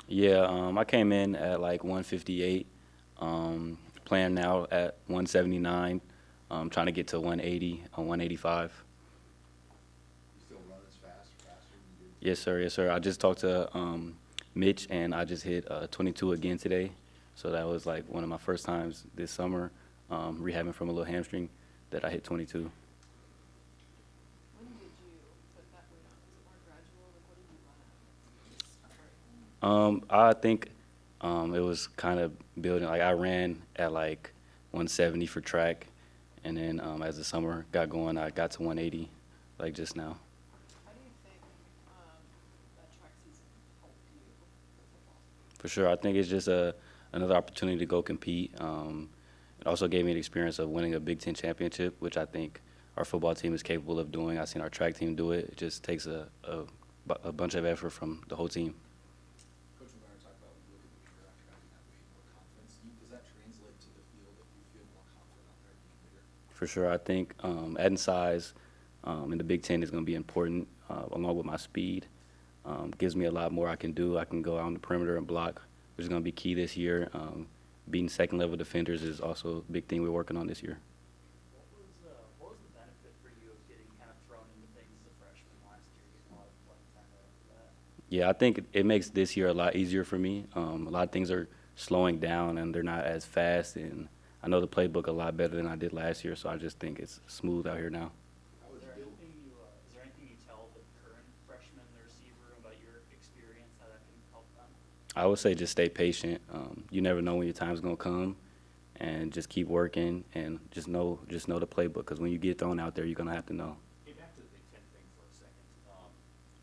Yeah, I came in at like 158, playing now at 179, trying to get to 180 on 185. You still run as fast or faster than you did? Yes, sir. Yes, sir. I just talked to Mitch, and I just hit 22 again today. So that was like one of my first times this summer, rehabbing from a little hamstring, that I hit 22. When did you put that weight on? Was it more gradual? Like, what did you run at to start? I think it was kind of building. Like I ran at like 170 for track, and then as the summer got going, I got to 180, like just now. How do you think that track season helped you with football? For sure, I think it's just another opportunity to go compete. It also gave me an experience of winning a Big Ten championship, which I think our football team is capable of doing. I've seen our track team do it. It just takes a bunch of effort from the whole team. Coach McGuire talked about when you look at the mirror after having that weight, more confidence. Does that translate to the field if you feel more confident out there being bigger? For sure, I think adding size in the Big Ten is going to be important, along with my speed. Gives me a lot more I can do. I can go out on the perimeter and block, which is going to be key this year. Beating second level defenders is also a big thing we're working on this year. What was the benefit for you of getting kind of thrown into things as a freshman last year, getting a lot of playing time after that? Yeah, I think it makes this year a lot easier for me. A lot of things are slowing down and they're not as fast, and I know the playbook a lot better than I did last year. So I just think it's smooth out here now. How Is was there Bill? anything is there anything you tell the current freshman, the receiver, about your experience, how that can help them? I would say just stay patient. You never know when your time's gonna come, and just keep working and just know the playbook. Because when you get thrown out there, you're gonna have to know. Hey, back to the Big Ten thing for a second.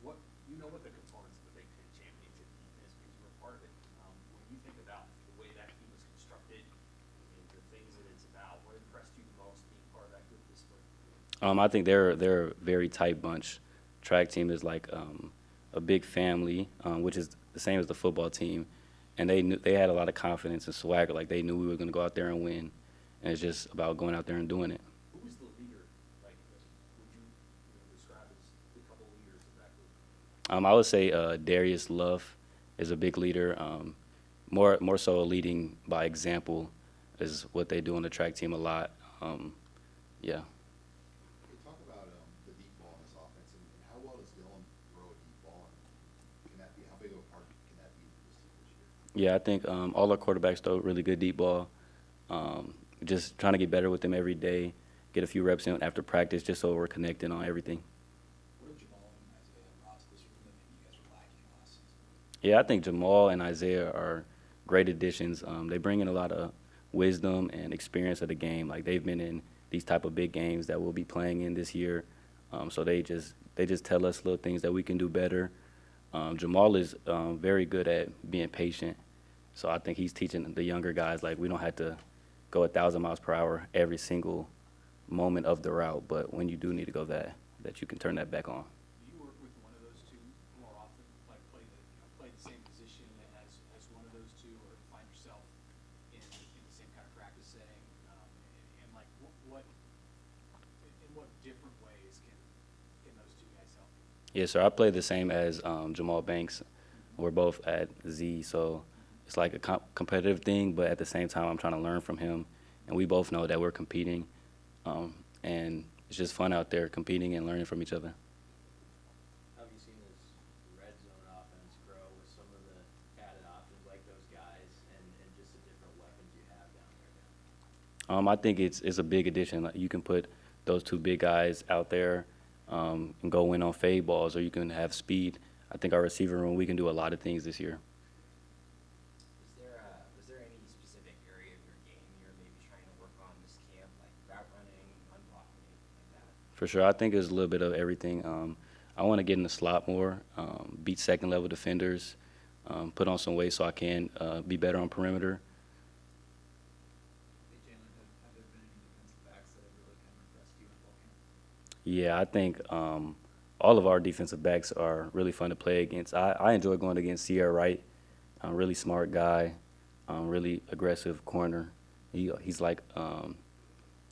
What you know what the components of the Big Ten championship team is because you were part of it. When you think about the way that team was constructed and the things that it's about, what impressed you the most being part of that group this spring? I think they're a very tight bunch. Track team is like a big family, which is the same as the football team, and they had a lot of confidence and swagger. Like they knew we were going to go out there and win, and it's just about going out there and doing it. Who was the leader? Like, would you describe as the couple leaders of that group? I would say Darius Love is a big leader. More so leading by example is what they do on the track team a lot. Yeah. Hey, talk about the deep ball in this offense and how well does Dylan throw a deep ball and can that be how big of a part can that be for this team this year? Yeah, I think all our quarterbacks throw really good deep ball. Just trying to get better with them every day, get a few reps in after practice, just so we're connecting on everything. What have Jamal and Isaiah brought to this room that maybe you guys were lacking last season? Yeah, I think Jamal and Isaiah are great additions. They bring in a lot of wisdom and experience of the game. Like they've been in these type of big games that we'll be playing in this year. So they just tell us little things that we can do better. Jamal is very good at being patient. So I think he's teaching the younger guys like we don't have to go 1,000 miles per hour every single moment of the route, but when you do need to go that you can turn that back on. Do you work with one of those two more often? Like play the same position as one of those two, or find yourself in the same kind of practice setting? And like what in what different ways can those two guys help you? Yes, sir. I play the same as Jamal Banks. We're both at Z, so it's like a competitive thing, but at the same time, I'm trying to learn from him, and we both know that we're competing, and it's just fun out there competing and learning from each other. How have you seen this red zone offense grow with some of the added options like those guys and just the different weapons you have down there now? I think it's a big addition. Like you can put those two big guys out there and go in on fade balls, or you can have speed. I think our receiver room, we can do a lot of things this year. Was there any specific area of your game you're maybe trying to work on this camp, like route running, run blocking, anything like that? For sure, I think it's a little bit of everything. I want to get in the slot more, beat second level defenders, put on some weight so I can be better on perimeter. Hey, Jaylen, have there been any defensive backs that have really kind of impressed you in fall camp? Yeah, I think all of our defensive backs are really fun to play against. I enjoy going against Sierra Wright, a really smart guy, really aggressive corner. He's like,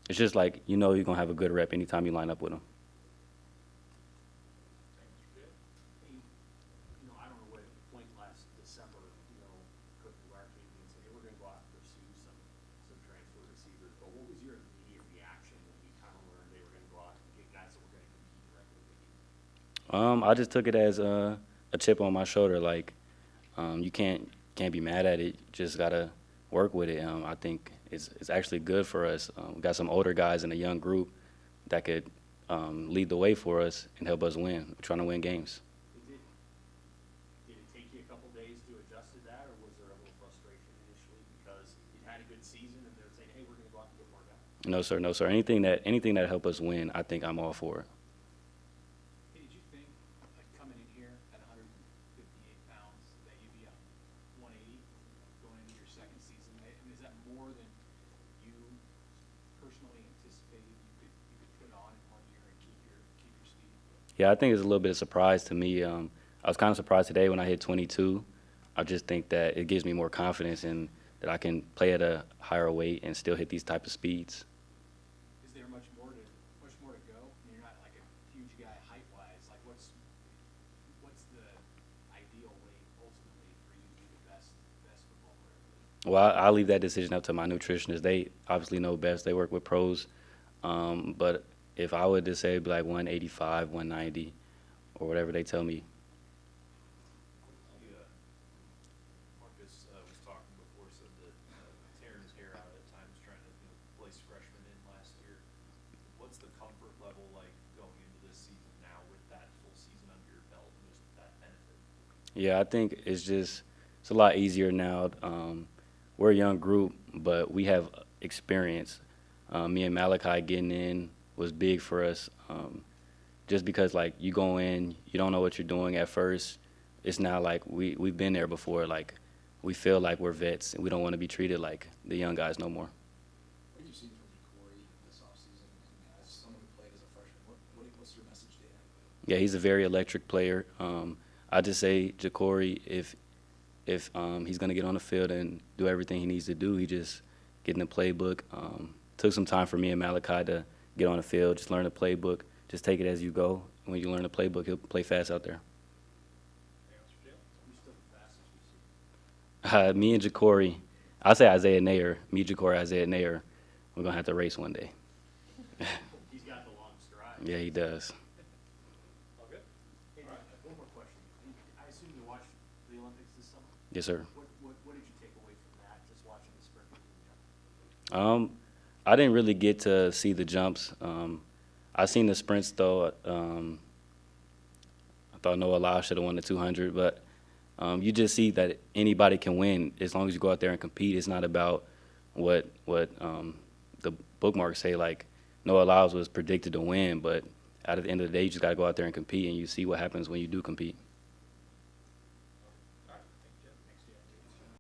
it's just like you're gonna have a good rep anytime you line up with him. Hey, I don't know where it went last December, receivers, but what was your immediate reaction when you kind of learned they were going to go out and get guys that were going to compete directly with you? I just took it as a chip on my shoulder. Like, you can't be mad at it. Just gotta work with it. I think it's actually good for us. We got some older guys in a young group that could lead the way for us and help us win. We're trying to win games. Did it take you a couple days to adjust to that, or was there a little frustration initially because you had a good season and they're saying, hey, we're going to go out and get more guys? No, sir. No, sir. Anything that help us win, I think I'm all for it. Hey, did you think, like, coming in here at 158 pounds, that you'd be on 180 going into your second season? I mean, is that more than you personally anticipated you could put on in 1 year and keep your speed? Yeah, I think it's a little bit of surprise to me. I was kind of surprised today when I hit 22. I just think that it gives me more confidence in that I can play at a higher weight and still hit these type of speeds. Is there much more to go? I mean, you're not like a huge guy height-wise. Like, what's the ideal weight ultimately for you to be the best football player? Well, I'll leave that decision up to my nutritionist. They obviously know best. They work with pros. But if I would just say it'd be like 185, 190, or whatever they tell me. Marcus was talking before, said that tearing his hair out at times trying to place freshmen in last year. What's the comfort level like going into this season now with that full season under your belt and just that benefit? Yeah, I think it's a lot easier now. We're a young group, but we have experience. Me and Malachi getting in was big for us. Just because like you go in, you don't know what you're doing at first. It's now like we've been there before. Like we feel like we're vets, and we don't want to be treated like the young guys no more. What have you seen from Corey this offseason, and as someone who played as a freshman, what's your message to him? Yeah, he's a very electric player. I just say Ja'Cory, if he's gonna get on the field and do everything he needs to do, he just get in the playbook. Took some time for me and Malachi to get on the field, just learn the playbook, just take it as you go. When you learn the playbook, he'll play fast out there. Who's still the fastest receiver? Me and Ja'Cory, I'll say Isaiah Nayer. Me, Ja'Cory, Isaiah Nayer. We're gonna have to race one day. He's got the long stride. Yeah, he does. All good? Hey, one more question. I assume you watched the Olympics this summer? Yes, sir. What did you take away from that, just watching the sprint and jump? I didn't really get to see the jumps. I seen the sprints though. I thought Noah Lyles should have won the 200, but you just see that anybody can win as long as you go out there and compete. It's not about what the bookmarks say. Like Noah Lyles was predicted to win, but at the end of the day, you just got to go out there and compete, and you see what happens when you do compete.